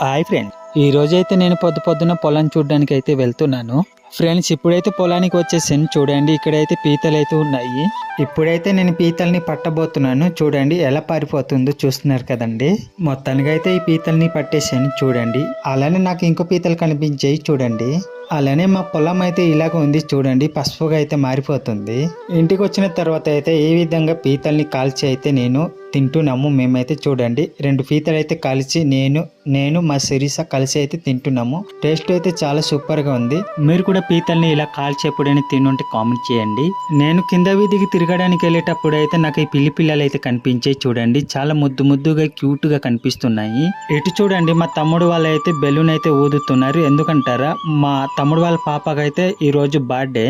Hi friends, ఈ రోజైతే నేను పొద్దున పొలం చూడడానికి అయితే వెళ్తున్నాను. ఫ్రెండ్స్, ఇప్పుడైతే పొలానికి వచ్చేసాను. చూడండి, ఇక్కడైతే పీతలు అయితే ఉన్నాయి. ఇప్పుడైతే నేను పీతల్ని పట్టబోతున్నాను. చూడండి ఎలా పారిపోతుందో, చూస్తున్నారు కదండి. మొత్తానికి అయితే ఈ పీతల్ని పట్టేసాను చూడండి. అలానే నాకు ఇంకో పీతలు కనిపించాయి చూడండి. అలానే మా పొలం అయితే ఇలాగ ఉంది చూడండి, పసుపుగా అయితే మారిపోతుంది. ఇంటికి వచ్చిన తర్వాత అయితే ఏ విధంగా పీతల్ని కాల్చి అయితే నేను తింటున్నాము. మేమైతే చూడండి 2 పీతలు అయితే కలిసి నేను మా సిరిస కలిసి అయితే తింటున్నాము. టేస్ట్ అయితే చాలా సూపర్ గా ఉంది. మీరు కూడా పీతల్ని ఇలా కాల్చి ఎప్పుడైనా తినుంటే కామెంట్ చేయండి. నేను కింద వీధికి తిరగడానికి వెళ్ళేటప్పుడు అయితే నాకు ఈ పిల్లలు అయితే కనిపించాయి చూడండి. చాలా ముద్దుగా క్యూట్ గా కనిపిస్తున్నాయి. ఇటు చూడండి, మా తమ్ముడు వాళ్ళు అయితే బెలూన్ అయితే ఊదుతున్నారు. ఎందుకంటారా, మా తమ్ముడు వాళ్ళ పాపకైతే ఈ రోజు బర్త్డే.